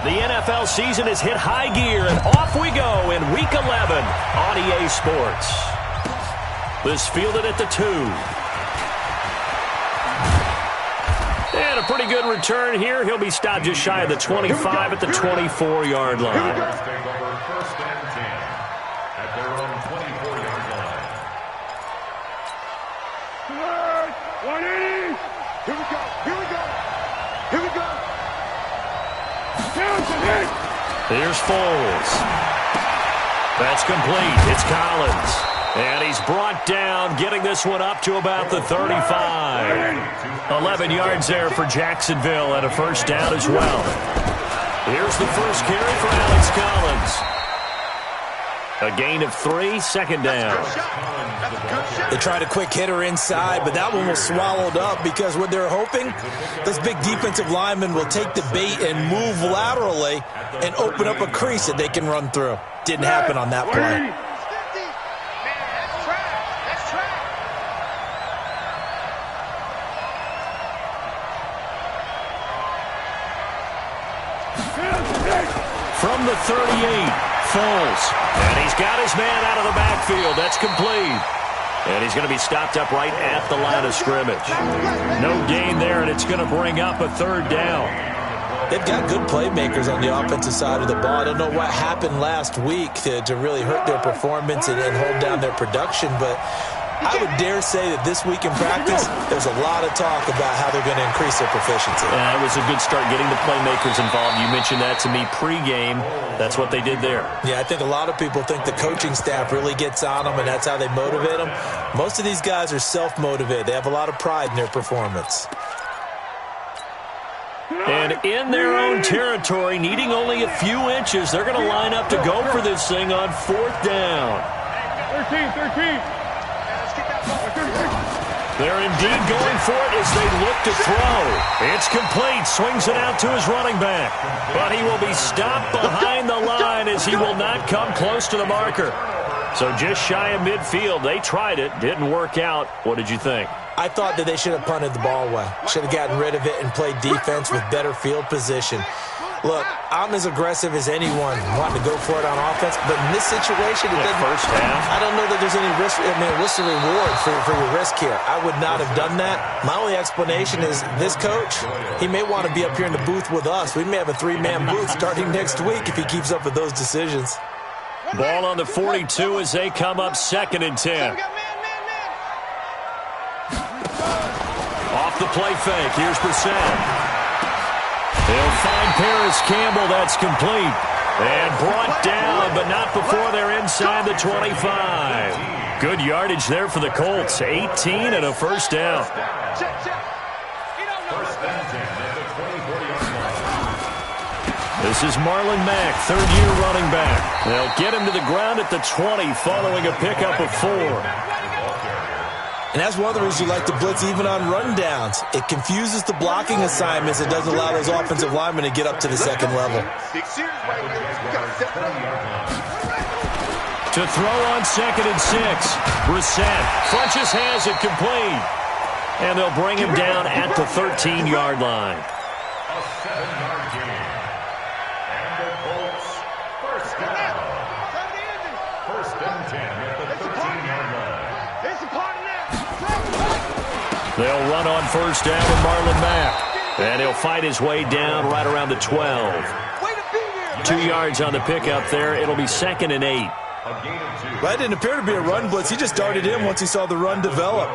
The NFL season has hit high gear, and off we go in Week 11 on EA Sports. This fielded at the 2. And a pretty good return here. He'll be stopped just shy of the 25 at the 24-yard line. Take over first and 10 at their own 24-yard line. 180. Here we go. Here we go. Here we go. Here's Foles. That's complete. It's Collins. And he's brought down, getting this one up to about the 35. 11 yards there for Jacksonville and a first down as well. Here's the first carry for Alex Collins. A gain of 3, second down. They tried a quick hitter inside, but that one was swallowed up because what they're hoping, this big defensive lineman will take the bait and move laterally and open up a crease that they can run through. Didn't happen on that play. From the 38, Foles. And he's got his man out of the backfield. That's complete. And he's going to be stopped up right at the line of scrimmage. No gain there, and it's going to bring up a third down. They've got good playmakers on the offensive side of the ball. I don't know what happened last week to really hurt their performance and hold down their production, but I would dare say that this week in practice, there's a lot of talk about how they're going to increase their proficiency. It was a good start getting the playmakers involved. You mentioned that to me pregame. That's what they did there. Yeah, I think a lot of people think the coaching staff really gets on them, and that's how they motivate them. Most of these guys are self-motivated. They have a lot of pride in their performance. And in their own territory, needing only a few inches, they're going to line up to go for this thing on fourth down. 13. They're indeed going for it as they look to throw. It's complete. Swings it out to his running back. But he will be stopped behind the line as he will not come close to the marker. So just shy of midfield. They tried it. Didn't work out. What did you think? I thought that they should have punted the ball away. Should have gotten rid of it and played defense with better field position. Look, I'm as aggressive as anyone wanting to go for it on offense, but in this situation, it doesn't. First half. I don't know that there's any risk. I mean, what's the reward for your risk here? I would not have done that. My only explanation is this coach, he may want to be up here in the booth with us. We may have a 3-man booth starting next week if he keeps up with those decisions. Ball on the 42 as they come up second and 10. Off the play fake. Here's Brissett. They'll find Paris Campbell. That's complete. And brought down, but not before they're inside the 25. Good yardage there for the Colts. 18 and a first down. First and 10 at the 24-yard line. This is Marlon Mack, third-year running back. They'll get him to the ground at the 20 following a pickup of 4. And that's one of the reasons you like to blitz even on rundowns. It confuses the blocking assignments. It doesn't allow those offensive linemen to get up to the second level. To throw on second and 6. Brissett. Funches has it complete. And they'll bring him down at the 13-yard line. A 7-yard gain. And the Colts first down. First and 10 at the 13-yard line. They'll run on first down with Marlon Mack. And he'll fight his way down right around the 12. 2 yards on the pickup there. It'll be second and 8. That didn't appear to be a run blitz. He just darted in once he saw the run develop.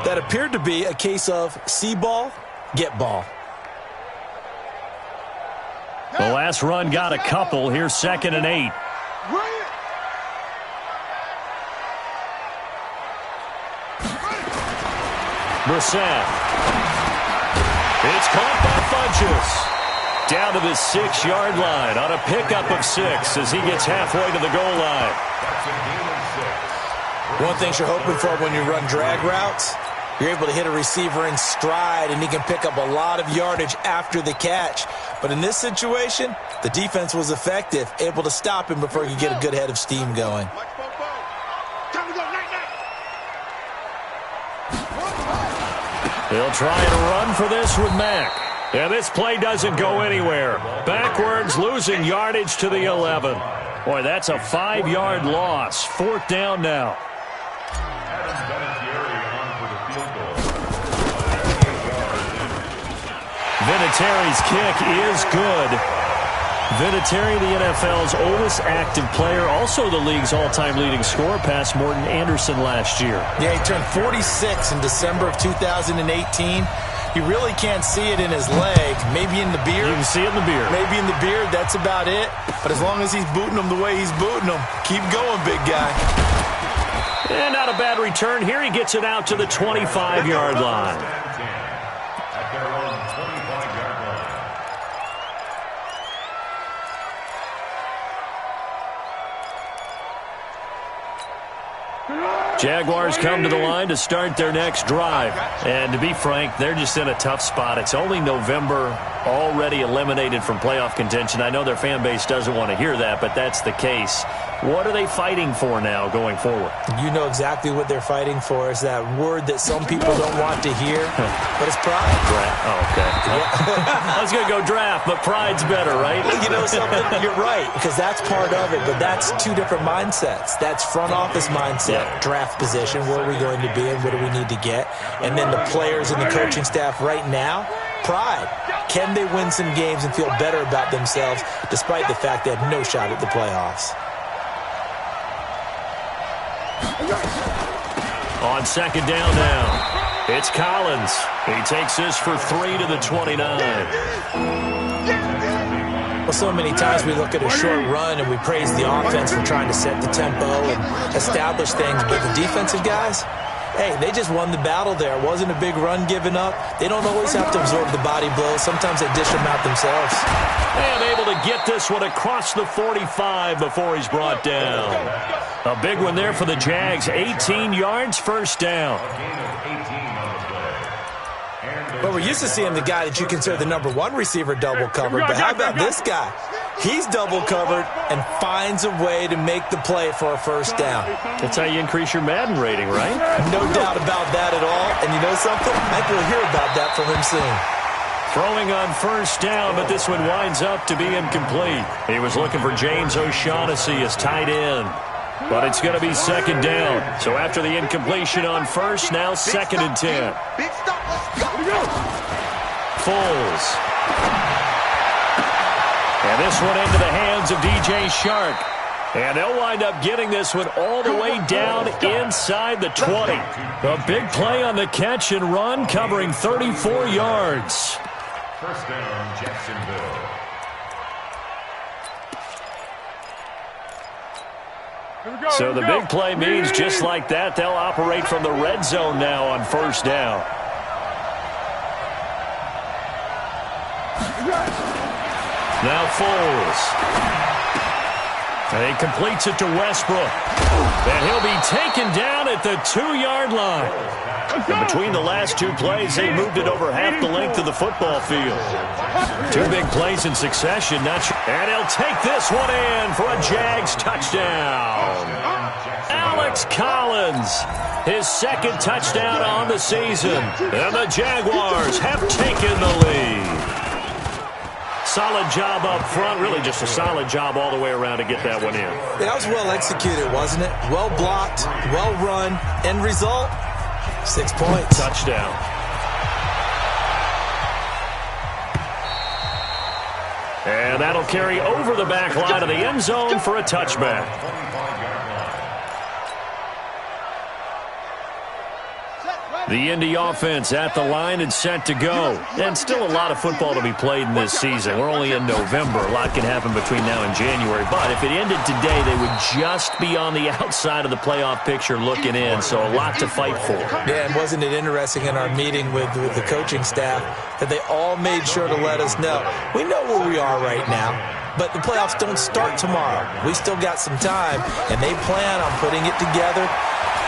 That appeared to be a case of see ball, get ball. The last run got a couple. Here's second and 8. Brissett. It's caught by Funches. Down to the 6-yard line on a pickup of 6 as he gets halfway to the goal line. One thing you're hoping for when you run drag routes, you're able to hit a receiver in stride and he can pick up a lot of yardage after the catch. But in this situation, the defense was effective, able to stop him before he could get a good head of steam going. They'll try and run for this with Mack. And this play doesn't go anywhere. Backwards, losing yardage to the 11. Boy, that's a 5-yard loss. 4th down now. Vinatieri's kick is good. Vinatieri, the NFL's oldest active player, also the league's all-time leading scorer, past Morton Anderson last year. Yeah, he turned 46 in December of 2018. You really can't see it in his leg. Maybe in the beard. You can see it in the beard. Maybe in the beard. That's about it. But as long as he's booting them the way he's booting them, keep going, big guy. And not a bad return. Here he gets it out to the 25-yard line. Jaguars come to the line to start their next drive. And to be frank, they're just in a tough spot. It's only November, already eliminated from playoff contention. I know their fan base doesn't want to hear that, but that's the case. What are they fighting for now going forward? You know exactly what they're fighting for. Is that word that some people don't want to hear, but it's pride. Oh, okay. I was going to go draft, but pride's better, right? You know something? You're right, because that's part of it, but that's two different mindsets. That's front office mindset, draft position, where are we going to be and what do we need to get? And then the players and the coaching staff right now, pride. Can they win some games and feel better about themselves despite the fact they have no shot at the playoffs? On 2nd down now, it's Collins. He takes this for 3 to the 29. Well, so many times we look at a short run and we praise the offense for trying to set the tempo and establish things, but the defensive guys, hey, they just won the battle there. It wasn't a big run given up. They don't always have to absorb the body blows. Sometimes they dish them out themselves. And able to get this one across the 45 before he's brought down. A big one there for the Jags. 18 yards, 1st down. Well, we're used to seeing the guy that you consider the number 1 receiver double covered, but how about this guy? He's double covered and finds a way to make the play for a 1st down. That's how you increase your Madden rating, right? No doubt about that at all. And you know something? I think we'll hear about that from him soon. Throwing on 1st down, but this one winds up to be incomplete. He was looking for James O'Shaughnessy as tight end. But it's going to be 2nd down. So after the incompletion on 1st, now 2nd and 10. Foles. And this one into the hands of DJ Shark. And they'll wind up getting this one all the way down inside the 20. A big play on the catch and run, covering 34 yards. 1st down, Jacksonville. So the big play means just like that, they'll operate from the red zone now on 1st down. Now Foles. And he completes it to Westbrook. And he'll be taken down at the 2-yard line. And between the last 2 plays, they moved it over half the length of the football field. 2 big plays in succession. And he'll take this one in for a Jags touchdown. Alex Collins, his 2nd touchdown on the season. And the Jaguars have taken the lead. Solid job up front. Really just a solid job all the way around to get that one in. That was well executed, wasn't it? Well blocked, well run. End result, 6 points. Touchdown. And that'll carry over the back line of the end zone for a touchback. The Indy offense at the line and set to go. And still a lot of football to be played in this season. We're only in November. A lot can happen between now and January. But if it ended today, they would just be on the outside of the playoff picture looking in. So a lot to fight for. Yeah, and wasn't it interesting in our meeting with the coaching staff that they all made sure to let us know. We know where we are right now, but the playoffs don't start tomorrow. We still got some time, and they plan on putting it together,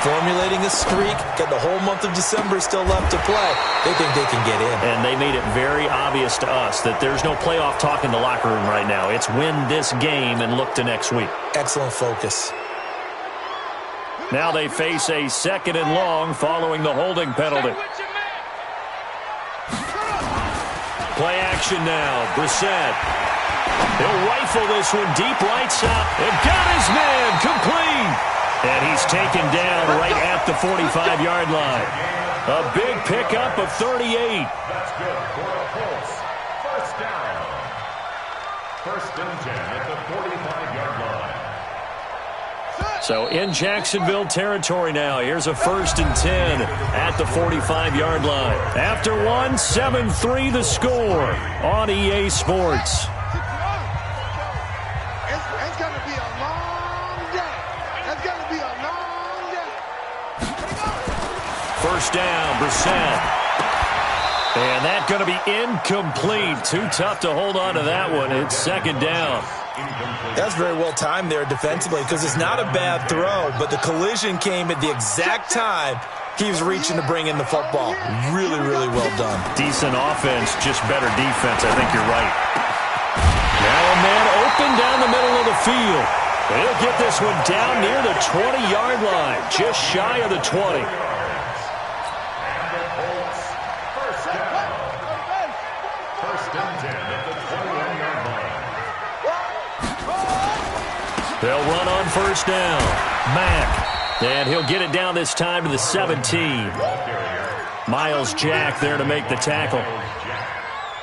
formulating a streak, got the whole month of December still left to play. They think they can get in. And they made it very obvious to us that there's no playoff talk in the locker room right now. It's win this game and look to next week. Excellent focus. Now they face a 2nd and long following the holding penalty. Play action now. Brissett. He'll rifle this one deep right side. And got his man complete. And he's taken down right at the 45-yard line. A big pickup of 38. That's good for the Colts. First down. First and 10 at the 45-yard line. So in Jacksonville territory now. Here's a first and 10 at the 45-yard line. After one, 7-3 the score on EA Sports. It's going to be a long day. It's going to be a long day. First down, Brissett. And that's going to be incomplete. Too tough to hold on to that one. It's second down. That's very well timed there defensively because it's not a bad throw, but the collision came at the exact time he was reaching to bring in the football. Really, really well done. Decent offense, just better defense. I think you're right. Now a man open down the middle of the field. He'll get this one down near the 20-yard line, just shy of the 20. They'll run on first down. Mack. And he'll get it down this time to the 17. Miles Jack there to make the tackle.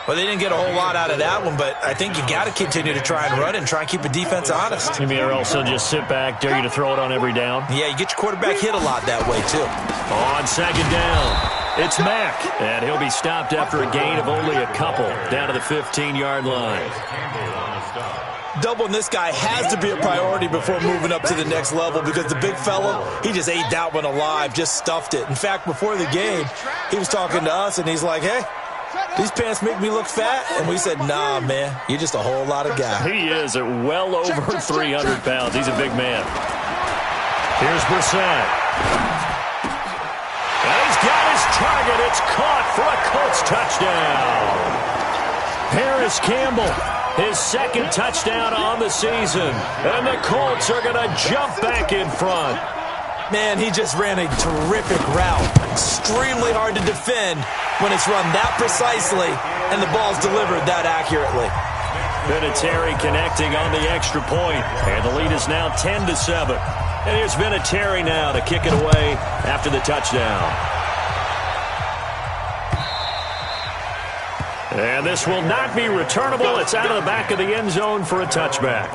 Well, they didn't get a whole lot out of that one, but I think you got to continue to try and run and try and keep the defense honest. You mean, or else they'll just sit back, dare you to throw it on every down? Yeah, you get your quarterback hit a lot that way, too. On second down, it's Mack. And he'll be stopped after a gain of only a couple, down to the 15-yard line. Doubling this guy has to be a priority before moving up to the next level because the big fellow, he just ate that one alive, just stuffed it. In fact, before the game, he was talking to us, and he's like, hey, these pants make me look fat? And we said, nah, man, you're just a whole lot of guy. He is at well over 300 pounds. He's a big man. Here's Brissett. And he's got his target. It's caught for a Colts touchdown. Paris Campbell, his second touchdown on the season. And the Colts are going to jump back in front. Man, he just ran a terrific route. Extremely hard to defend when it's run that precisely and the ball's delivered that accurately. Vinatieri connecting on the extra point. And the lead is now 10-7. And here's Vinatieri now to kick it away after the touchdown. And this will not be returnable. It's out of the back of the end zone for a touchback.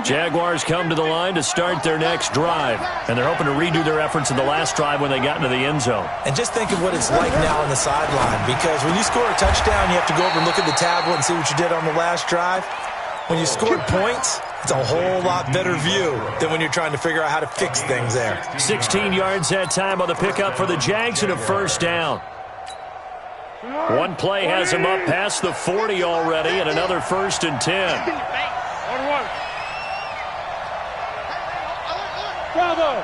Jaguars come to the line to start their next drive. And they're hoping to redo their efforts in the last drive when they got into the end zone. And just think of what it's like now on the sideline. Because when you score a touchdown, you have to go over and look at the tablet and see what you did on the last drive. When you scored points, it's a whole lot better view than when you're trying to figure out how to fix things there. 16 yards that time on the pickup for the Jags and a first down. One play has him up past the 40 already and another first and 10. Bravo!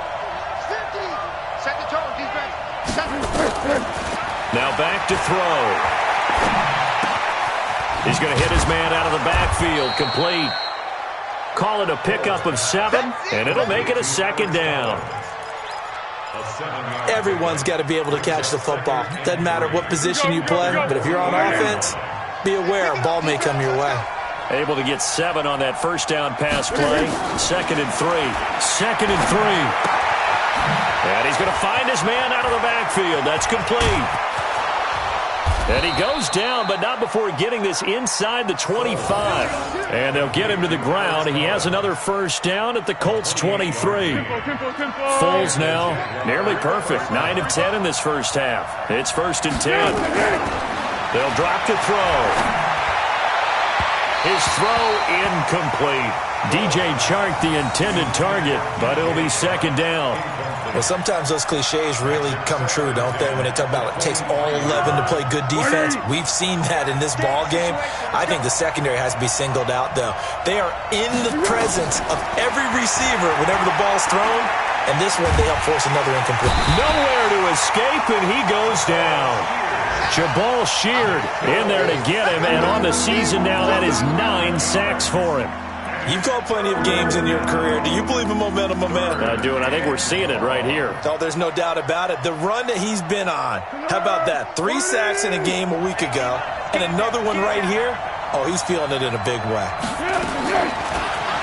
Now back to throw. He's going to hit his man out of the backfield. Complete. Call it a pickup of 7, and it'll make it a second down. Everyone's got to be able to catch the football. Doesn't matter what position you play, but if you're on offense, be aware a ball may come your way. Able to get 7 on that first down pass play. Second and 3. Second and 3. And he's going to find his man out of the backfield. That's complete. And he goes down, but not before getting this inside the 25. And they'll get him to the ground. He has another first down at the Colts 23. Foles now nearly perfect. 9 of 10 in this first half. It's first and 10. They'll drop to throw. His throw incomplete. DJ Chark the intended target, but it'll be second down. Well, sometimes those cliches really come true, don't they? When they talk about it takes all 11 to play good defense. We've seen that in this ball game. I think the secondary has to be singled out, though. They are in the presence of every receiver whenever the ball's thrown, and this one they help force another incomplete. Nowhere to escape, and he goes down. Jabal Sheard in there to get him, and on the season now, that is 9 sacks for him. You've called plenty of games in your career. Do you believe in momentum, my man? I do, and I think we're seeing it right here. Oh, there's no doubt about it. The run that he's been on. How about that? 3 sacks in a game a week ago, and another one right here. Oh, he's feeling it in a big way.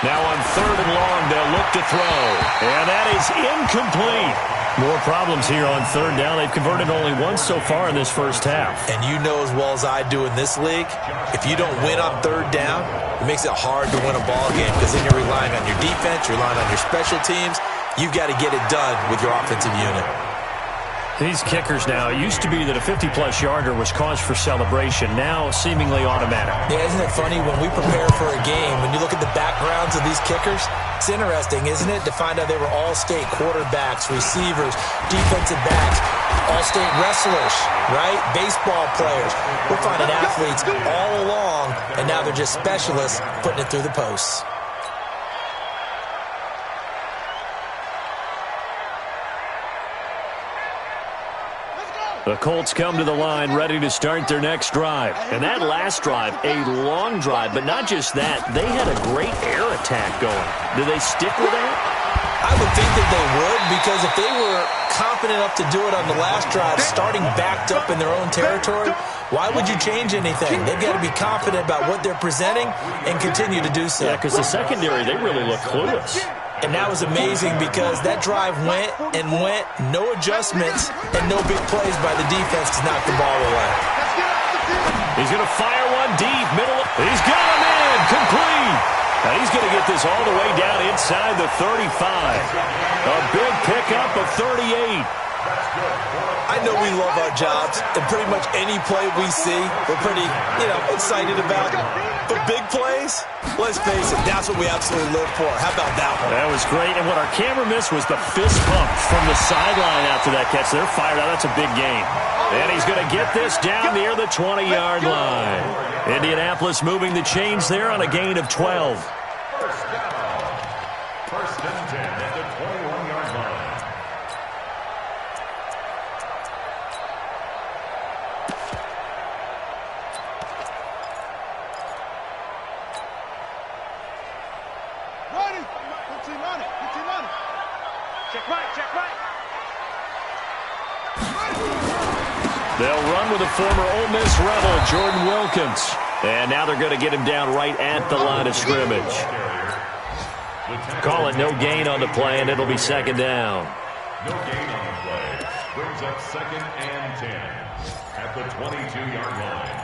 Now on 3rd and long, they'll look to throw. And that is incomplete. More problems here on 3rd down. They've converted only once so far in this first half. And you know as well as I do in this league, if you don't win on 3rd down, it makes it hard to win a ball game because then you're relying on your defense, you're relying on your special teams. You've got to get it done with your offensive unit. These kickers now, it used to be that a 50-plus yarder was cause for celebration, now seemingly automatic. Yeah, isn't it funny when we prepare for a game, when you look at the backgrounds of these kickers, it's interesting, isn't it, to find out they were all-state quarterbacks, receivers, defensive backs, all-state wrestlers, right? Baseball players. We're finding athletes all along, and now they're just specialists putting it through the posts. The Colts come to the line ready to start their next drive. And that last drive, a long drive, but not just that. They had a great air attack going. Do they stick with that? I would think that they would, because if they were confident enough to do it on the last drive, starting backed up in their own territory, why would you change anything? They've got to be confident about what they're presenting and continue to do so. Yeah, because the secondary, they really look clueless. And that was amazing because that drive went and went, no adjustments, and no big plays by the defense to knock the ball away. He's going to fire one deep, middle. He's got him in, complete. Now he's going to get this all the way down inside the 35. A big pickup of 38. I know we love our jobs, and pretty much any play we see, we're pretty, excited about. But big plays, let's face it, that's what we absolutely live for. How about that one? That was great, and what our camera missed was the fist pump from the sideline after that catch. They're fired out. That's a big gain. And he's going to get this down near the 20-yard line. Indianapolis moving the chains there on a gain of 12. First down. First and 10 at the 21-yard line. They'll run with a former Ole Miss Rebel, Jordan Wilkins. And now they're going to get him down right at the line of scrimmage. Call it no gain on the play, and it'll be second down. No gain on the play. Brings up 2nd and 10 at the 22-yard line.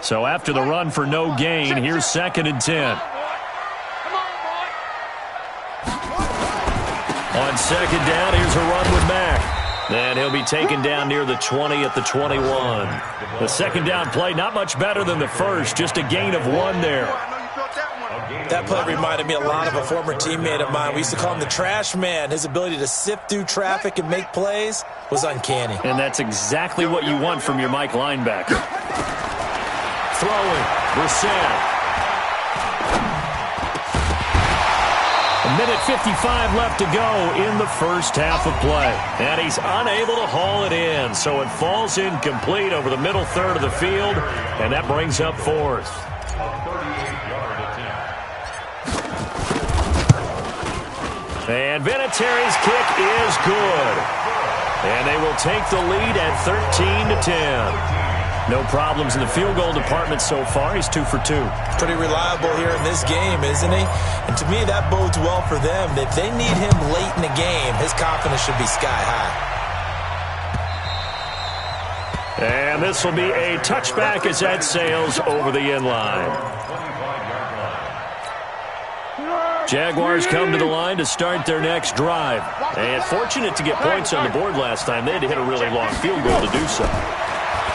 So after the run for no gain, here's 2nd and 10. On 2nd down, here's a run with Mack. And he'll be taken down near the 20 at the 21. The second down play, not much better than the first, just a gain of 1 there. That play reminded me a lot of a former teammate of mine. We used to call him the trash man. His ability to sift through traffic and make plays was uncanny. And that's exactly what you want from your Mike linebacker. Throwing, Brissett. A minute 55 left to go in the first half of play. And he's unable to haul it in, so it falls incomplete over the middle third of the field, and that brings up 4th. And Vinatieri's kick is good. And they will take the lead at 13-10. No problems in the field goal department so far. He's 2 for 2. Pretty reliable here in this game, isn't he? And to me, that bodes well for them. If they need him late in the game, his confidence should be sky high. And this will be a touchback as that sails over the end line. Jaguars come to the line to start their next drive. And fortunate to get points on the board last time. They had to hit a really long field goal to do so.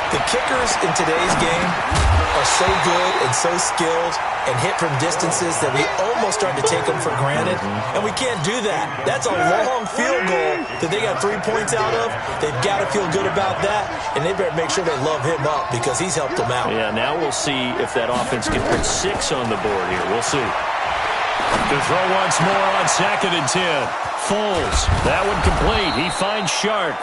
The kickers in today's game are so good and so skilled and hit from distances that we almost start to take them for granted. And we can't do that. That's a long field goal that they got 3 points out of. They've got to feel good about that, and they better make sure they love him up because he's helped them out. Yeah, now we'll see if that offense can put 6 on the board here. We'll see. To throw once more on 2nd and 10. Foles, that one complete. He finds Shark.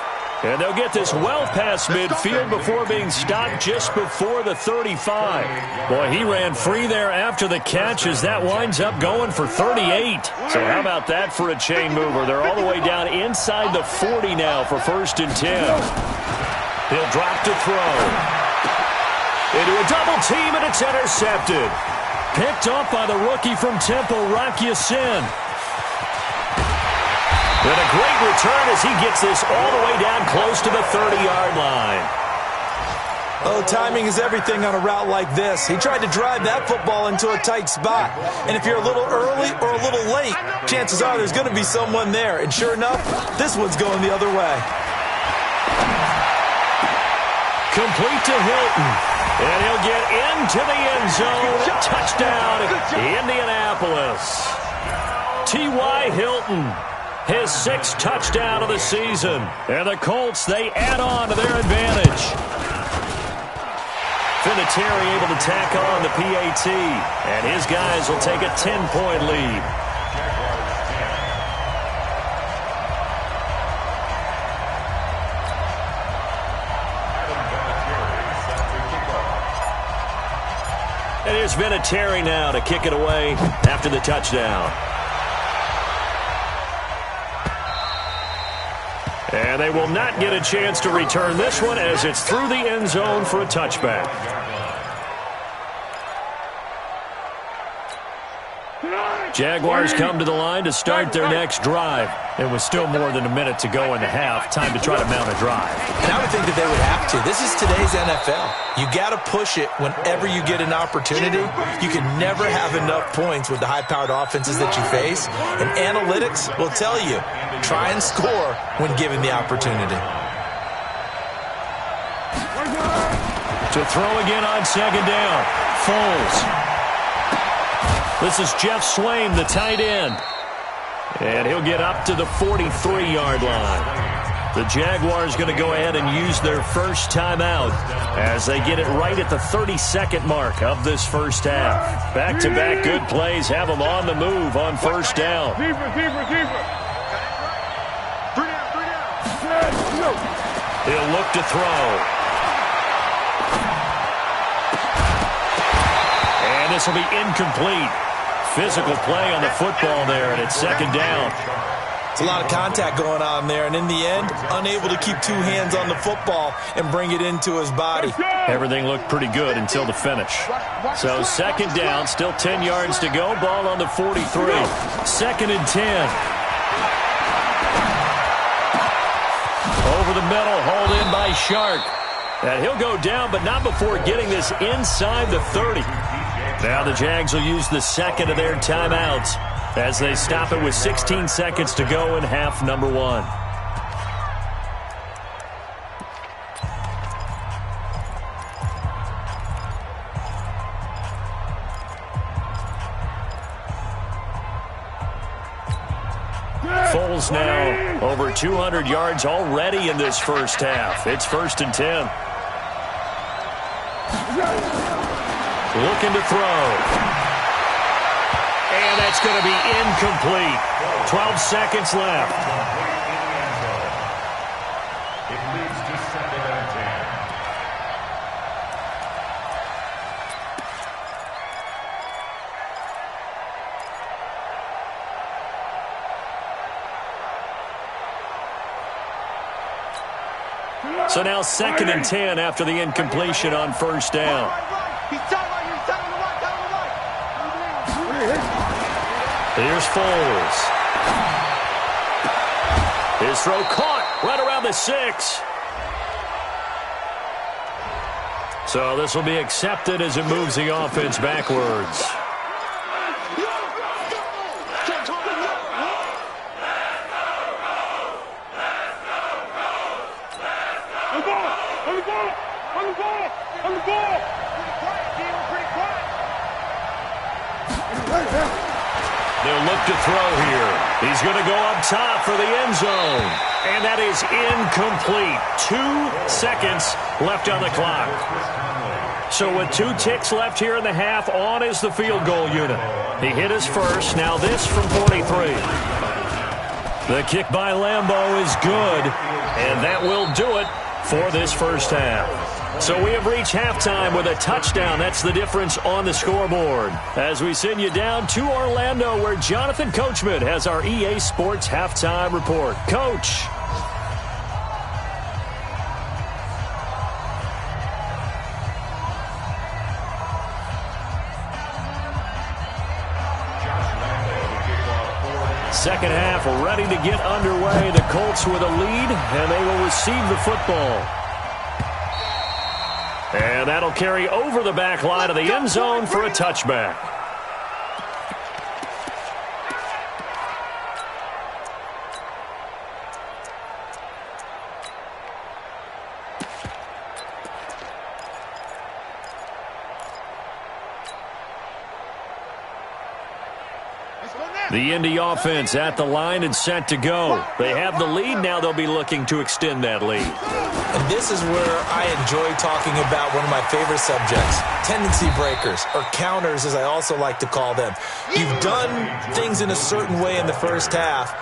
And they'll get this well past midfield before being stopped just before the 35. Boy, he ran free there after the catch as that winds up going for 38. So how about that for a chain mover? They're all the way down inside the 40 now for 1st and 10. He'll drop to throw. Into a double team, and it's intercepted. Picked up by the rookie from Temple, Rocky Sin. And a great return as he gets this all the way down close to the 30-yard line. Oh, timing is everything on a route like this. He tried to drive that football into a tight spot. And if you're a little early or a little late, chances are there's going to be someone there. And sure enough, this one's going the other way. Complete to Hilton. And he'll get into the end zone. Touchdown, Indianapolis. T.Y. Hilton. His 6th touchdown of the season. And the Colts, they add on to their advantage. Vinatieri able to tack on the PAT. And his guys will take a 10-point lead. And here's Vinatieri now to kick it away after the touchdown. And they will not get a chance to return this one as it's through the end zone for a touchback. Jaguars come to the line to start their next drive. It was still more than a minute to go in the half. Time to try to mount a drive. And I would think that they would have to. This is today's NFL. You got to push it whenever you get an opportunity. You can never have enough points with the high-powered offenses that you face. And analytics will tell you, try and score when given the opportunity. To throw again on 2nd down. Foles. This is Jeff Swain, the tight end. And he'll get up to the 43-yard line. The Jaguars going to go ahead and use their first timeout as they get it right at the 32nd mark of this first half. Back-to-back good plays have them on the move on 1st down. He'll look to throw. And this will be incomplete. Physical play on the football there, and it's 2nd down. It's a lot of contact going on there, and in the end, unable to keep 2 hands on the football and bring it into his body. Everything looked pretty good until the finish. So 2nd down, still 10 yards to go. Ball on the 43. 2nd and 10. Over the middle, hauled in by Shark. And he'll go down, but not before getting this inside the 30. Now the Jags will use the 2nd of their timeouts as they stop it with 16 seconds to go in half number 1. Foles now over 200 yards already in this first half. It's 1st and 10. Looking to throw. And that's going to be incomplete. 12 seconds left. It leads to 2nd and 10. So now 2nd and 10 after the incompletion on 1st down. Here's Foles. His throw caught right around the 6. So this will be accepted as it moves the offense backwards. They'll look to throw here. He's going to go up top for the end zone. And that is incomplete. 2 seconds left on the clock. So with 2 ticks left here in the half, on is the field goal unit. He hit his first. Now this from 43. The kick by Lambeau is good, and that will do it for this first half. So we have reached halftime with a touchdown. That's the difference on the scoreboard. As we send you down to Orlando, where Jonathan Coachman has our EA Sports Halftime Report. Coach. Second half ready to get underway. The Colts with a lead, and they will receive the football. And that'll carry over the back line of the end zone for a touchback. The Indy offense at the line and set to go. They have the lead. Now they'll be looking to extend that lead. And this is where I enjoy talking about one of my favorite subjects, tendency breakers, or counters as I also like to call them. You've done things in a certain way in the first half,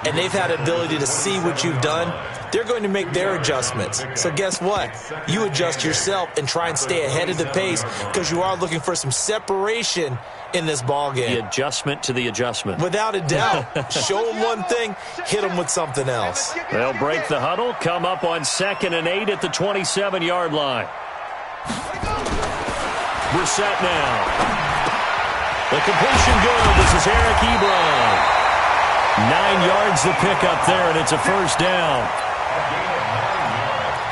and they've had the ability to see what you've done. They're going to make their adjustments. So guess what? You adjust yourself and try and stay ahead of the pace because you are looking for some separation in this ball game. The adjustment to the adjustment. Without a doubt. Show them one thing, hit them with something else. They'll break the huddle, come up on 2nd and 8 at the 27-yard line. Brissett now. The completion good. This is Eric Ebron. 9 yards the pickup there, and it's a first down.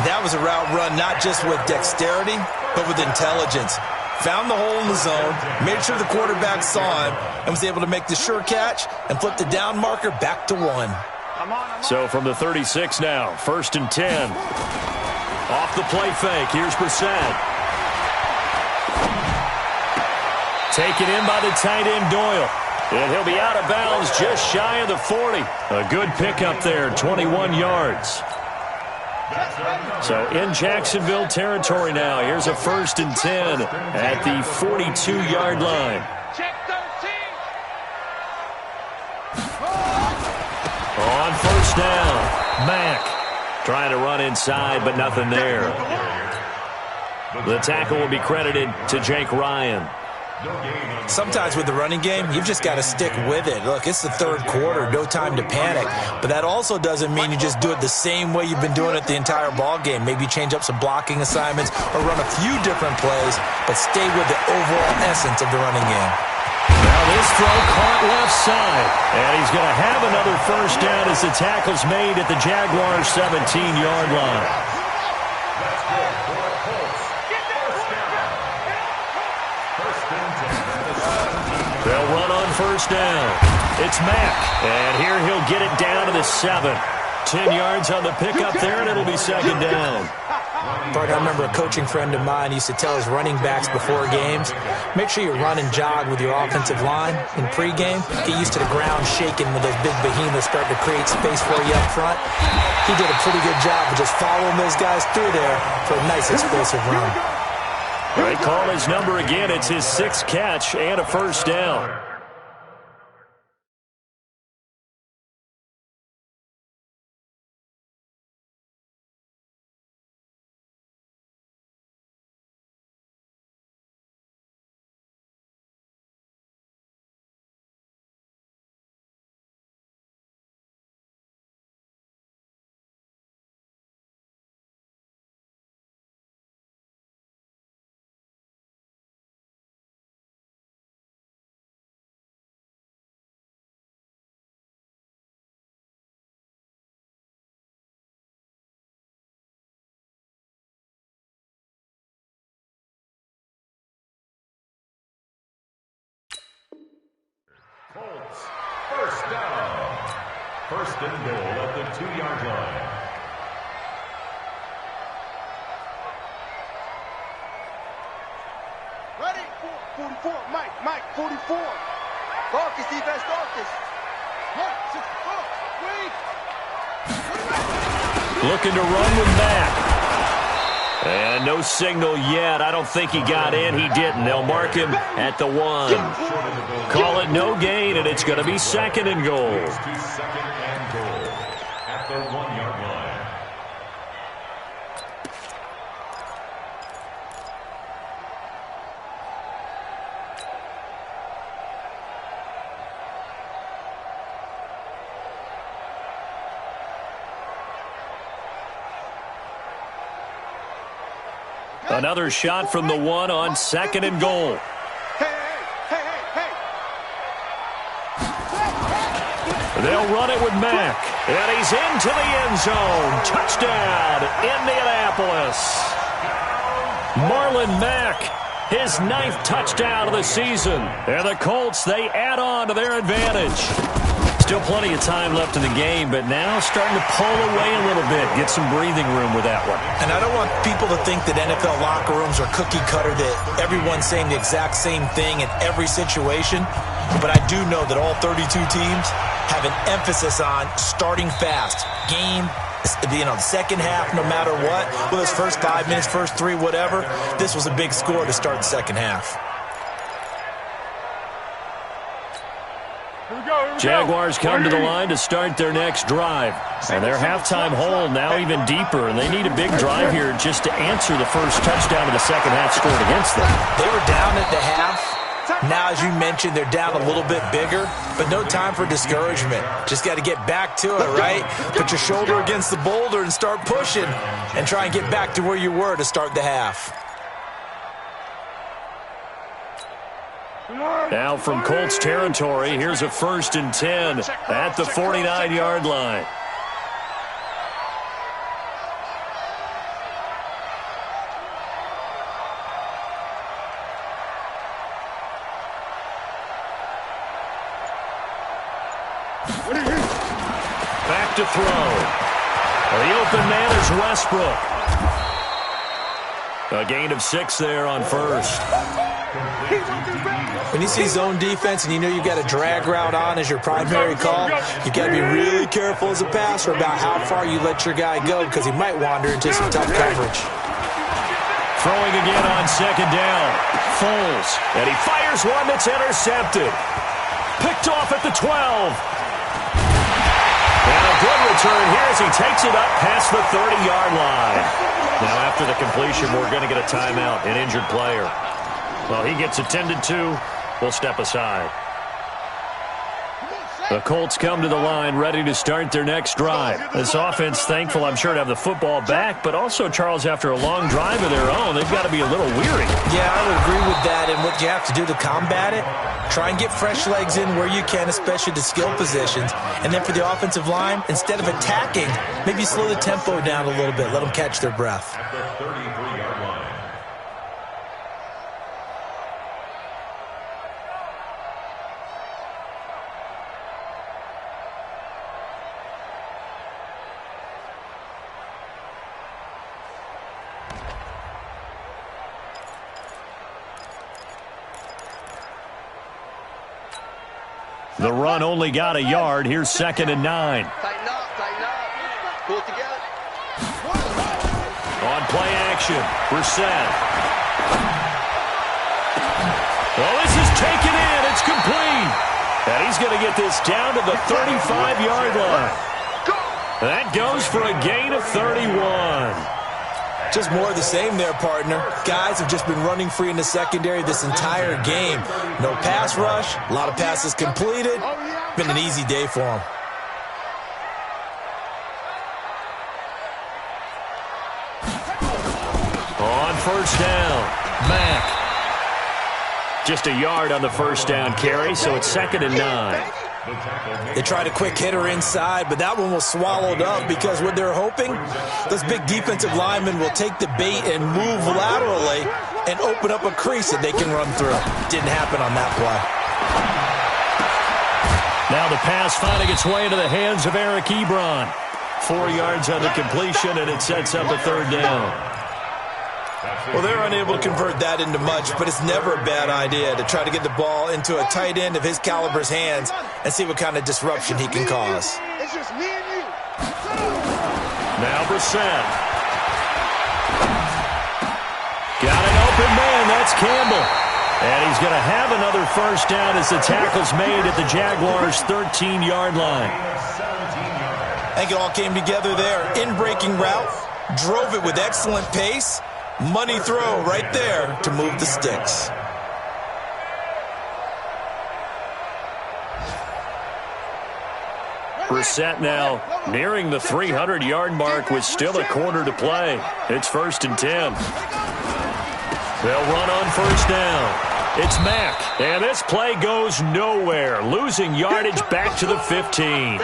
That was a route run not just with dexterity, but with intelligence. Found the hole in the zone, made sure the quarterback saw him, and was able to make the sure catch and flip the down marker back to 1. So from the 36 now, 1st and 10. Off the play fake, here's Brissett. Taken in by the tight end Doyle. And he'll be out of bounds just shy of the 40. A good pickup there, 21 yards. So in Jacksonville territory now. Here's a 1st and 10 at the 42-yard line. On 1st down, Mack trying to run inside, but nothing there. The tackle will be credited to Jake Ryan. Sometimes with the running game, you've just got to stick with it. Look, it's the 3rd quarter, no time to panic. But that also doesn't mean you just do it the same way you've been doing it the entire ball game. Maybe change up some blocking assignments or run a few different plays, but stay with the overall essence of the running game. Now this throw caught left side, and he's going to have another first down as the tackle's made at the Jaguars' 17-yard line. They'll run on 1st down. It's Mack, and here he'll get it down to the 7. 10 yards on the pickup there, and it'll be 2nd down. Bart, I remember a coaching friend of mine used to tell his running backs before games, make sure you run and jog with your offensive line in pregame. Get used to the ground shaking when those big behemoths start to create space for you up front. He did a pretty good job of just following those guys through there for a nice explosive run. They call his number again. It's his 6th catch and a first down. Colts, 1st down. 1st and goal at the 2-yard line. Ready? 44. Mike, 44. Darkest defense, darkest. Looking to run with Mack. And no signal yet. I don't think he got in. He didn't. They'll mark him at the 1. Call it no gain, and it's going to be 2nd and goal. Second and goal at the 1-yard line. Another shot from the 1 on 2nd and goal. They'll run it with Mack. And he's into the end zone. Touchdown, Indianapolis. Marlon Mack, his 9th touchdown of the season. And the Colts, they add on to their advantage. Still plenty of time left in the game, but now starting to pull away a little bit. Get some breathing room with that one. And I don't want people to think that NFL locker rooms are cookie cutter, that everyone's saying the exact same thing in every situation. But I do know that all 32 teams have an emphasis on starting fast. Game, the second half, no matter what. Whether it's first 5 minutes, first 3, whatever. This was a big score to start the second half. Jaguars come to the line to start their next drive. And their halftime hole now even deeper, and they need a big drive here just to answer the first touchdown of the second half scored against them. They were down at the half. Now, as you mentioned, they're down a little bit bigger, but no time for discouragement. Just got to get back to it, right? Put your shoulder against the boulder and start pushing and try and get back to where you were to start the half. Now from Colts territory, here's a 1st and 10 at the 49-yard line. Back to throw. The open man is Westbrook. A gain of 6 there on 1st. When you see zone defense and you know you've got a drag route on as your primary call, you've got to be really careful as a passer about how far you let your guy go because he might wander into some tough coverage. Throwing again on 2nd down. Foles. And he fires one that's intercepted. Picked off at the 12. And a good return here as he takes it up past the 30-yard line. Now after the completion, we're going to get a timeout, an injured player. Well, he gets attended to. We'll step aside. The Colts come to the line ready to start their next drive. This offense, thankful, I'm sure, to have the football back, but also, Charles, after a long drive of their own, they've got to be a little weary. Yeah, I would agree with that, and what you have to do to combat it, try and get fresh legs in where you can, especially the skill positions. And then for the offensive line, instead of attacking, maybe slow the tempo down a little bit, let them catch their breath. At the 33-yard line. The run only got a yard. Here's 2nd and 9. Tighten up, tighten up. Pull it together. On play action, Brissett. Oh, this is taken in. It's complete. And he's going to get this down to the 35-yard line. That goes for a gain of 31. Just more of the same there, partner. Guys have just been running free in the secondary this entire game. No pass rush, a lot of passes completed. Been an easy day for them. On 1st down, Mack. Just a yard on the 1st down carry, so it's 2nd and 9. They tried a quick hitter inside, but that one was swallowed up because what they're hoping, those big defensive linemen will take the bait and move laterally and open up a crease that they can run through. Didn't happen on that play. Now the pass finding its way into the hands of Eric Ebron. 4 yards on the completion, and it sets up a 3rd down. Well, they're unable to convert that into much, but it's never a bad idea to try to get the ball into a tight end of his caliber's hands and see what kind of disruption he can cause. It's just me and you. Now Brissett. open man. That's Campbell. And he's going to have another first down as the tackle's made at the Jaguars' 13-yard line. I think it all came together there. In-breaking route, drove it with excellent pace. Money throw right there to move the sticks. Brissett now nearing the 300-yard mark with still a quarter to play. It's 1st and 10. They'll run on first down. It's Mack, and this play goes nowhere, losing yardage back to the 15.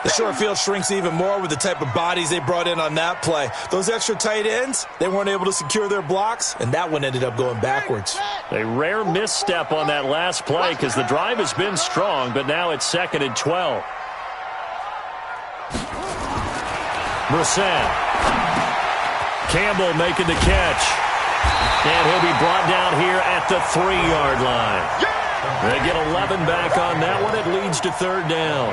The short field shrinks even more with the type of bodies they brought in on that play. Those extra tight ends, they weren't able to secure their blocks, and that one ended up going backwards. A rare misstep on that last play because the drive has been strong, but now it's 2nd and 12. Brissett. Campbell making the catch. And he'll be brought down here at the 3-yard line. They get 11 back on that one. It leads to 3rd down.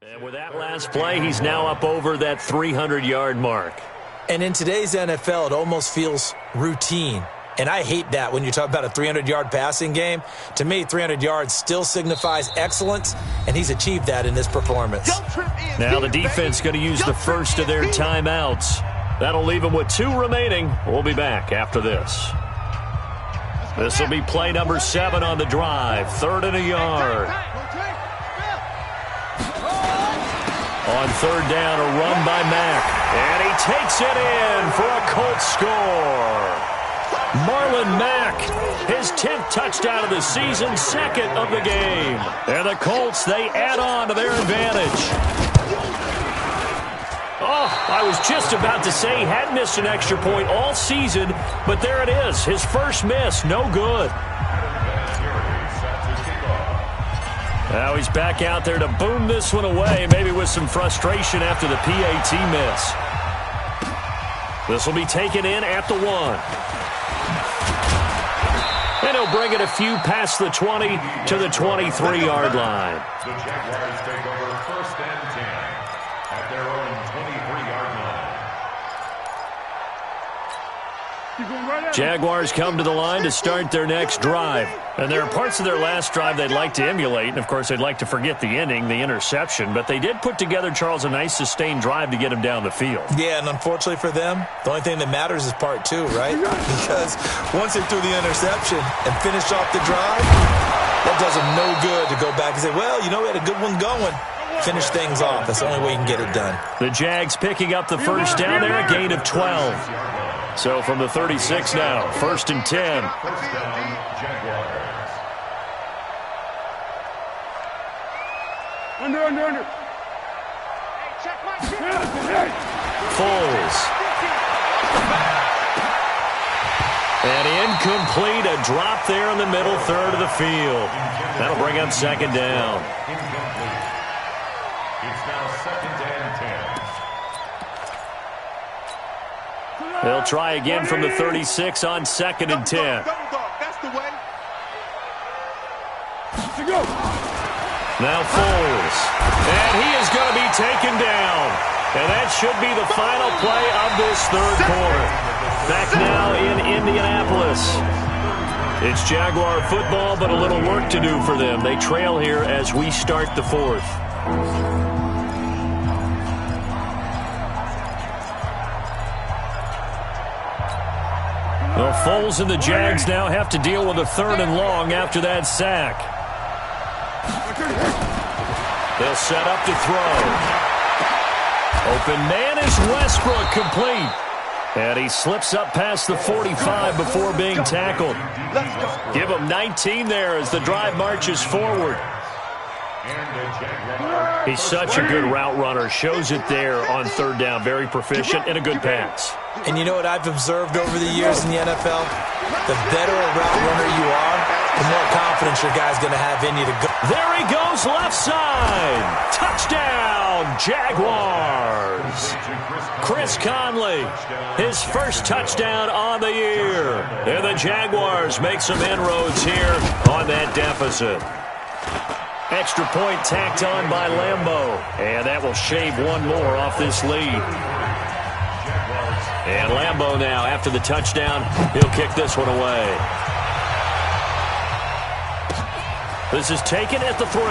And with that last play, he's now up over that 300-yard mark. And in today's NFL, it almost feels routine. And I hate that when you talk about a 300-yard passing game. To me, 300 yards still signifies excellence, and he's achieved that in this performance. Now the defense going to use the first of their timeouts. That'll leave them with 2 remaining. We'll be back after this. This will be play number 7 on the drive. 3rd and a yard. On third down, a run by Mack. And he takes it in for a Colts score. Marlon Mack, his 10th touchdown of the season, second of the game. And the Colts, they add on to their advantage. Oh, I was just about to say he hadn't missed an extra point all season, but there it is, his first miss, no good. Now he's back out there to boom this one away, maybe with some frustration after the PAT miss. This will be taken in at the 1. And he'll bring it a few past the 20 to the 23-yard line. The Jaguars take over 1st and 10 at their own 23-yard line. Jaguars come to the line to start their next drive. And there are parts of their last drive they'd like to emulate. And, of course, they'd like to forget the ending, the interception. But they did put together, Charles, a nice sustained drive to get him down the field. Yeah, and unfortunately for them, the only thing that matters is part 2, right? Because once they threw the interception and finished off the drive, that does them no good to go back and say, well, you know, we had a good one going. Finish things off. That's the only way you can get it done. The Jags picking up the first down there, a gain of 12. So from the 36 now, 1st and 10. First down, Jaguars. Under. Foles. And incomplete, a drop there in the middle third of the field. That'll bring up 2nd down. Incomplete. It's now 2nd and 10. They'll try again from the 36 on 2nd and 10. That's the way. Now Foles. And he is going to be taken down. And that should be the final play of this third quarter. Back now in Indianapolis. It's Jaguar football, but a little work to do for them. They trail here as we start the 4th. Well, Foles and the Jags now have to deal with a 3rd and long after that sack. They'll set up to throw. Open man is Westbrook, complete. And he slips up past the 45 before being tackled. Give him 19 there as the drive marches forward. He's such a good route runner. Shows it there on 3rd down. Very proficient and a good pass. And you know what I've observed over the years in the NFL? The better a route runner you are, the more confidence your guy's going to have in you to go. There he goes, left side. Touchdown, Jaguars. Chris Conley, his first touchdown on the year. And the Jaguars make some inroads here on that deficit. Extra point tacked on by Lambeau. And that will shave one more off this lead. And Lambeau now, after the touchdown, he'll kick this one away. This is taken at the 3.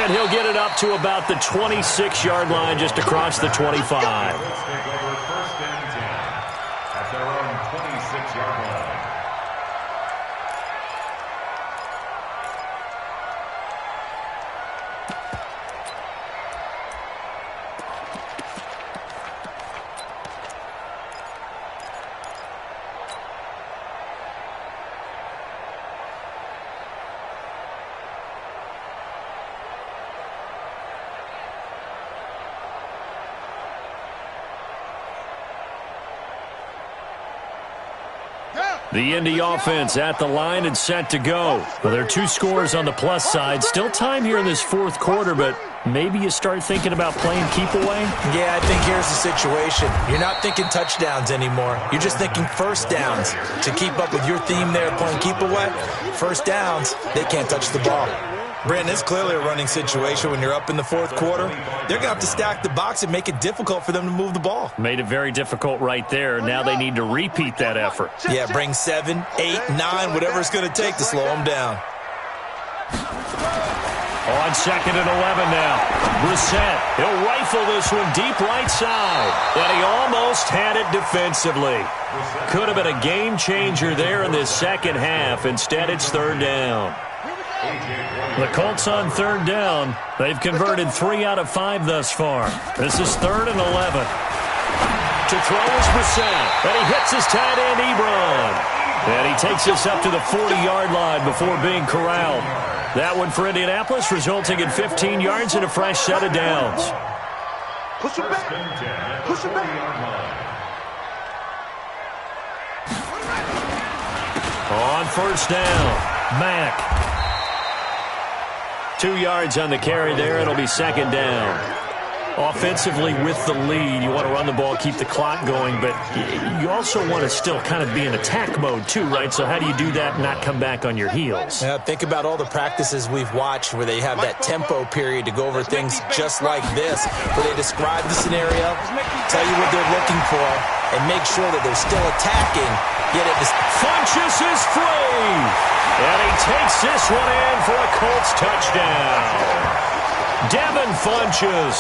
And he'll get it up to about the 26-yard line, just across the 25. Let's take over 1st and 10 at their own 26-yard line. The Indy offense at the line and set to go. Well, there are 2 scores on the plus side. Still time here in this 4th quarter, but maybe you start thinking about playing keep away? Yeah, I think here's the situation. You're not thinking touchdowns anymore. You're just thinking first downs. To keep up with your theme there, playing keep away, first downs, they can't touch the ball. Brandon, it's clearly a running situation when you're up in the 4th quarter. They're going to have to stack the box and make it difficult for them to move the ball. Made it very difficult right there. Now they need to repeat that effort. Yeah, bring 7, 8, 9, whatever it's going to take to slow them down. On 2nd and 11 now. Brissett, he'll rifle this one deep right side. And he almost had it defensively. Could have been a game changer there in this second half. Instead, it's 3rd down. The Colts on third down. They've converted 3 out of 5 thus far. This is 3rd and 11. To throw is Brissett, and he hits his tight end, Ebron. And he takes us up to the 40-yard line before being corralled. That one for Indianapolis, resulting in 15 yards and a fresh set of downs. Push him back. Push him back. On first down, Mack. 2 yards on the carry there. It'll be 2nd down. Offensively with the lead, you want to run the ball, keep the clock going, but you also want to still kind of be in attack mode too, right? So how do you do that and not come back on your heels? Yeah, think about all the practices we've watched where they have that tempo period to go over things just like this, where they describe the scenario, tell you what they're looking for, and make sure that they're still attacking. Yet it Funchess is free, and he takes this one in for a Colts touchdown. Devin Funchess,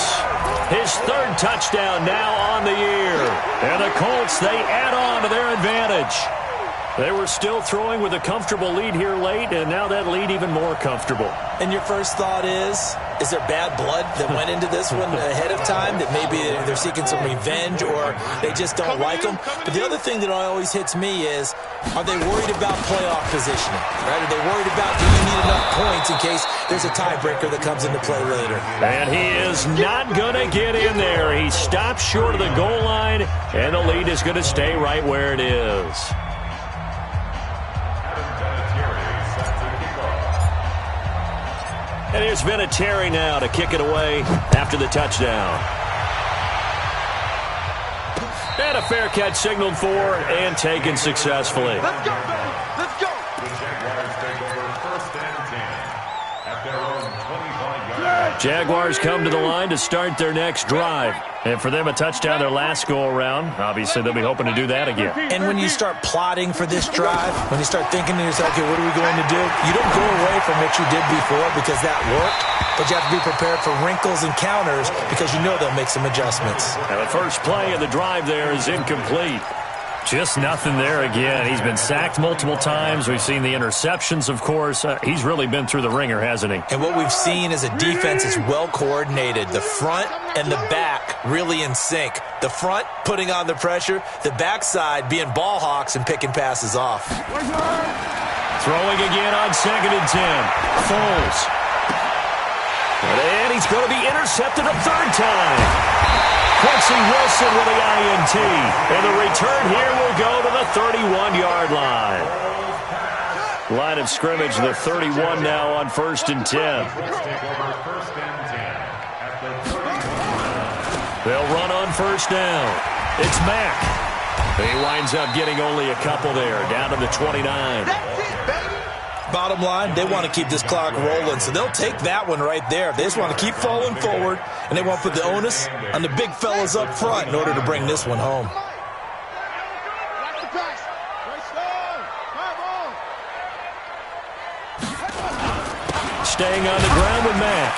his 3rd touchdown now on the year. And the Colts, they add on to their advantage. They were still throwing with a comfortable lead here late, and now that lead even more comfortable. And your first thought is there bad blood that went into this one ahead of time, that maybe they're seeking some revenge or they just don't like them? But the other thing that always hits me is, are they worried about playoff positioning? Right? Are they worried about, do you need enough points in case there's a tiebreaker that comes into play later? And he is not going to get in there. He stops short of the goal line, and the lead is going to stay right where it is. And here's Vinatieri now to kick it away after the touchdown. And a fair catch signaled for and taken successfully. Let's go, baby. Let's go. The Jaguars take over 1st and 10 at their own 25-yard. Jaguars come to the line to start their next drive. And for them, a touchdown their last go-around. Obviously, they'll be hoping to do that again. And when you start plotting for this drive, when you start thinking to yourself, okay, what are we going to do? You don't go away from what you did before because that worked, but you have to be prepared for wrinkles and counters because you know they'll make some adjustments. And the first play of the drive there is incomplete. Just nothing there again. He's been sacked multiple times. We've seen the interceptions, of course. He's really been through the ringer, hasn't he? And what we've seen is a defense is well coordinated. The front and the back really in sync. The front putting on the pressure, the backside being ball hawks and picking passes off. Throwing again on 2nd and 10. Foles. And he's going to be intercepted a 3rd time. Quincy Wilson with the INT. And the return here will go to the 31-yard line. Line of scrimmage, the 31 now on 1st and 10. They'll run on 1st down. It's Mack. He winds up getting only a couple there, down to the 29. That's it, baby. Bottom line, they want to keep this clock rolling, so they'll take that one right there. They just want to keep falling forward, and they want to put the onus on the big fellas up front in order to bring this one home. Watch the pass. Come on. Staying on the ground with Mack.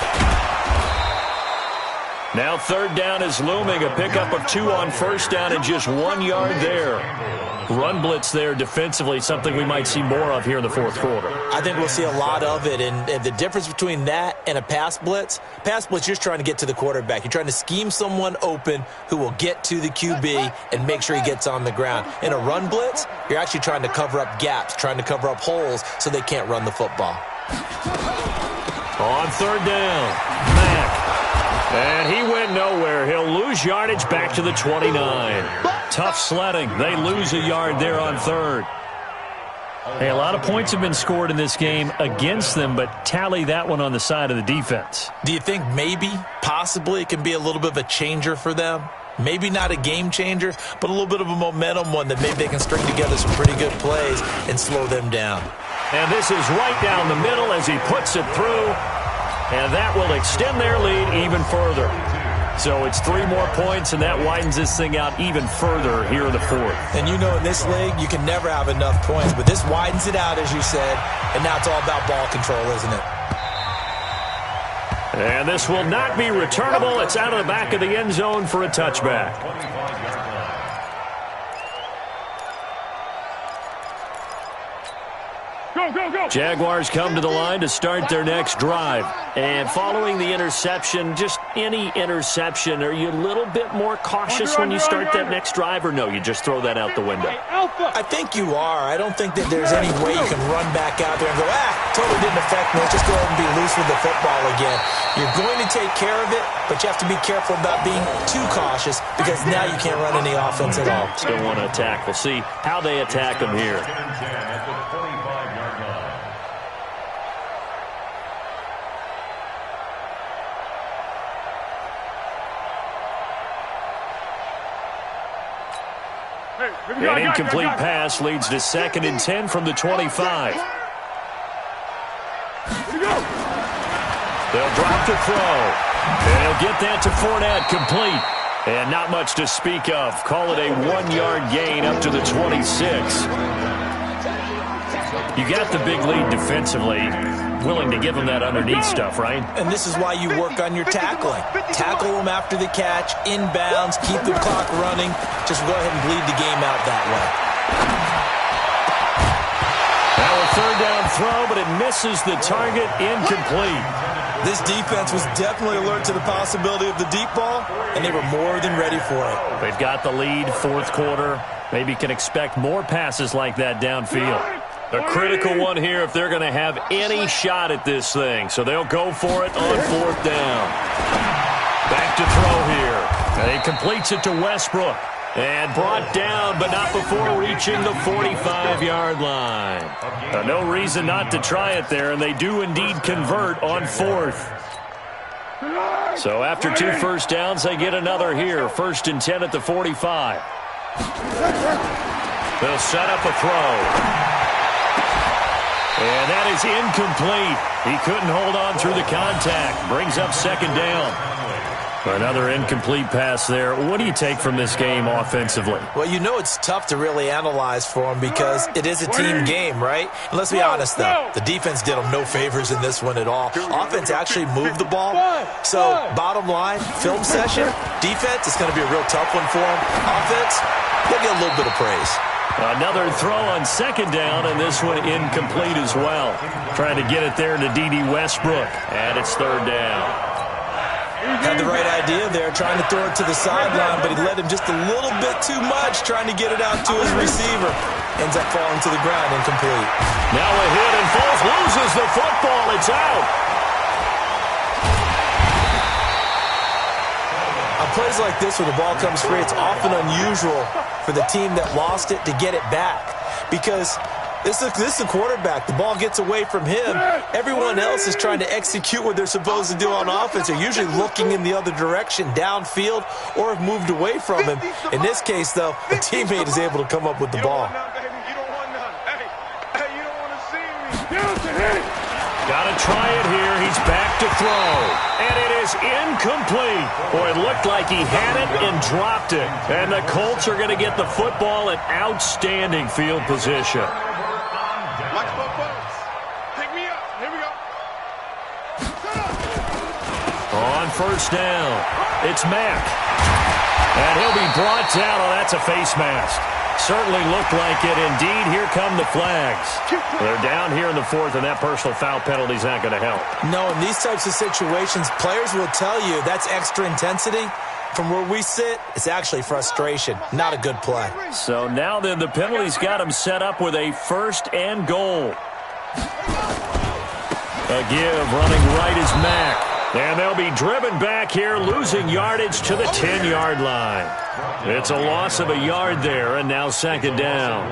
Now 3rd down is looming. A pickup of 2 on 1st down and just 1 yard there. Run blitz there defensively, something we might see more of here in the 4th quarter. I think we'll see a lot of it, and the difference between that and a pass blitz, you're just trying to get to the quarterback. You're trying to scheme someone open who will get to the QB and make sure he gets on the ground. In a run blitz, you're actually trying to cover up gaps, trying to cover up holes so they can't run the football. On 3rd down, Mack. And he went nowhere. He'll lose yardage back to the 29. Tough sledding. They lose a yard there on 3rd. Hey, a lot of points have been scored in this game against them, but tally that one on the side of the defense. Do you think maybe, possibly, it can be a little bit of a changer for them? Maybe not a game changer, but a little bit of a momentum one that maybe they can string together some pretty good plays and slow them down. And this is right down the middle as he puts it through. And that will extend their lead even further. So it's 3 more points, and that widens this thing out even further here in the 4th. And you know in this league, you can never have enough points, but this widens it out, as you said, and now it's all about ball control, isn't it? And this will not be returnable. It's out of the back of the end zone for a touchback. Jaguars come to the line to start their next drive. And following the interception, just any interception, are you a little bit more cautious when you start that next drive, or no, you just throw that out the window? I think you are. I don't think that there's any way you can run back out there and go, totally didn't affect me. Let's just go ahead and be loose with the football again. You're going to take care of it, but you have to be careful about being too cautious because now you can't run any offense at all. Still want to attack. We'll see how they attack them here. An incomplete pass leads to 2nd and 10 from the 25. They'll drop the throw. And he'll get that to Fournette, complete. And not much to speak of. Call it a 1-yard gain up to the 26. You got the big lead defensively. Willing to give them that underneath stuff, right? And this is why you work on your tackling. Tackle them after the catch, inbounds, keep the clock running. Just go ahead and bleed the game out that way. Now a 3rd down throw, but it misses the target, incomplete. This defense was definitely alert to the possibility of the deep ball, and they were more than ready for it. They've got the lead, 4th quarter. Maybe can expect more passes like that downfield. A critical one here if they're going to have any shot at this thing. So they'll go for it on 4th down. Back to throw here. And he completes it to Westbrook. And brought down, but not before reaching the 45-yard line. No reason not to try it there, and they do indeed convert on 4th. So after 2 first downs, they get another here. 1st and 10 at the 45. They'll set up a throw. And that is incomplete. He couldn't hold on through the contact. Brings up 2nd down. Another incomplete pass there. What do you take from this game offensively? Well, you know it's tough to really analyze for him because it is a team game, right? And let's be honest, though. The defense did them no favors in this one at all. Offense actually moved the ball. So, bottom line, film session, defense, it's going to be a real tough one for them. Offense, they'll get a little bit of praise. Another throw on 2nd down, and this one incomplete as well. Trying to get it there to D.D. Westbrook, and it's 3rd down. Had the right idea there, trying to throw it to the sideline, but he led him just a little bit too much, trying to get it out to his receiver. Ends up falling to the ground, incomplete. Now a hit, and Foles loses the football. It's out. On plays like this where the ball comes free, it's often unusual for the team that lost it to get it back because this is the quarterback. The ball gets away from him. Everyone else is trying to execute what they're supposed to do on offense. They're usually looking in the other direction, downfield, or have moved away from him. In this case, though, a teammate is able to come up with the ball. Got to try it here. He's back to throw. And it is incomplete. Boy, it looked like he had it and dropped it. And the Colts are going to get the football in outstanding field position. Watch both boats. Pick me up. Here we go. On 1st down, it's Mack. And he'll be brought down. Oh, that's a face mask. Certainly looked like it. Indeed, here come the flags. They're down here in the 4th, and that personal foul penalty is not going to help. No, in these types of situations, players will tell you that's extra intensity. From where we sit, it's actually frustration. Not a good play. So now then, the penalty's got him set up with a 1st and goal. A give, running right is Mack. And they'll be driven back here, losing yardage to the 10-yard line. It's a loss of a yard there, and now 2nd down.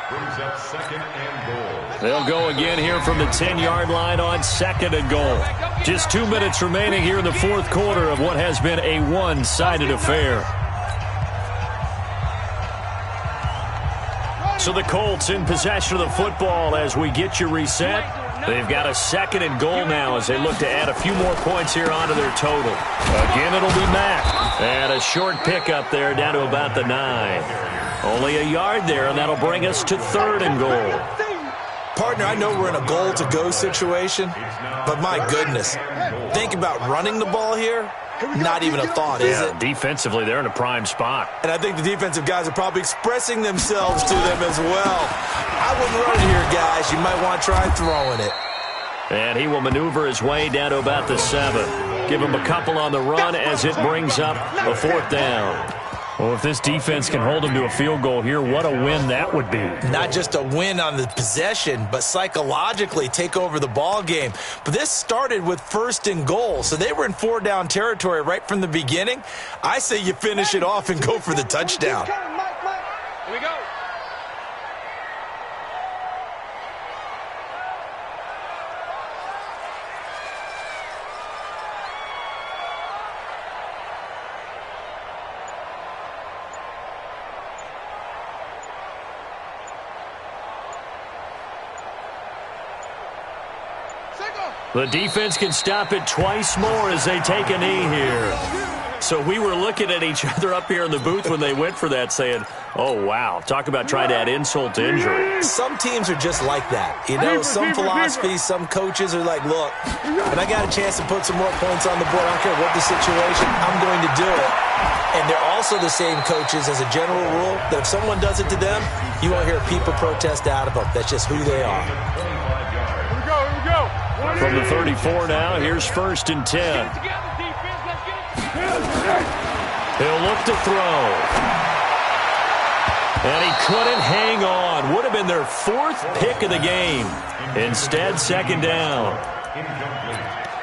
Brings up 2nd and goal. They'll go again here from the 10-yard line on 2nd and goal. Just 2 minutes remaining here in the 4th quarter of what has been a one-sided affair. So the Colts in possession of the football as we get you reset. They've got a 2nd and goal now as they look to add a few more points here onto their total. Again, it'll be Mack. And a short pickup there down to about the 9. Only a yard there, and that'll bring us to 3rd and goal. Partner, I know we're in a goal-to-go situation, but my goodness, think about running the ball here. Not even a thought, is it? Defensively, they're in a prime spot. And I think the defensive guys are probably expressing themselves to them as well. I wouldn't run it here, guys. You might want to try throwing it. And he will maneuver his way down to about the 7. Give him a couple on the run as it brings up a 4th down. Well, if this defense can hold him to a field goal here, what a win that would be. Not just a win on the possession, but psychologically take over the ball game. But this started with 1st and goal, so they were in 4-down territory right from the beginning. I say you finish it off and go for the touchdown. Here we go. The defense can stop it twice more as they take a knee here. So we were looking at each other up here in the booth when they went for that saying, oh, wow, talk about trying to add insult to injury. Some teams are just like that. You know, some philosophies, some coaches are like, look, when I got a chance to put some more points on the board, I don't care what the situation, I'm going to do it. And they're also the same coaches as a general rule that if someone does it to them, you won't hear people protest out of them. That's just who they are. Here we go. From the 34 now, here's 1st and 10. He'll look to throw. And he couldn't hang on. Would have been their 4th pick of the game. Instead, 2nd down.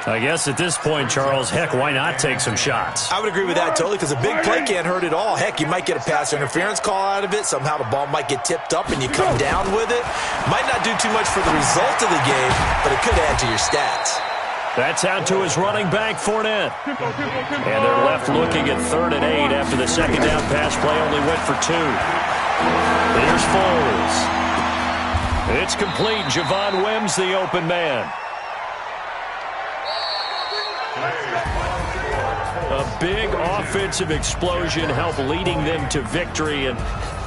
I guess at this point, Charles, heck, why not take some shots? I would agree with that totally because a big play can't hurt at all. Heck, you might get a pass interference call out of it. Somehow the ball might get tipped up and you come down with it. Might not do too much for the result of the game, but it could add to your stats. That's out to his running back, Fournette. And they're left looking at 3rd and 8 after the 2nd down pass play only went for 2. Here's Foles. It's complete. Javon Wims, the open man. A big offensive explosion helped leading them to victory, and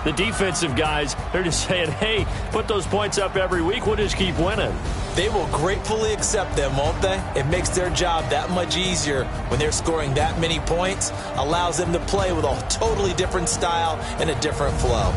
the defensive guys, they're just saying, hey, put those points up every week, we'll just keep winning. They will gratefully accept them, won't they? It makes their job that much easier when they're scoring that many points, allows them to play with a totally different style and a different flow.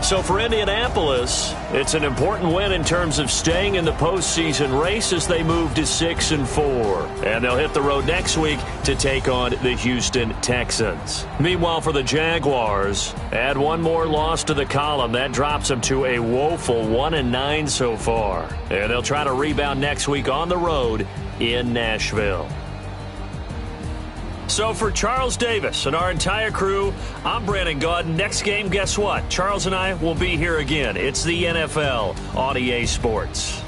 So for Indianapolis, it's an important win in terms of staying in the postseason race as they move to 6-4. And they'll hit the road next week to take on the Houston Texans. Meanwhile, for the Jaguars, add one more loss to the column. That drops them to a woeful 1-9 so far. And they'll try to rebound next week on the road in Nashville. So for Charles Davis and our entire crew, I'm Brandon Gaudin. Next game, guess what? Charles and I will be here again. It's the NFL on EA Sports.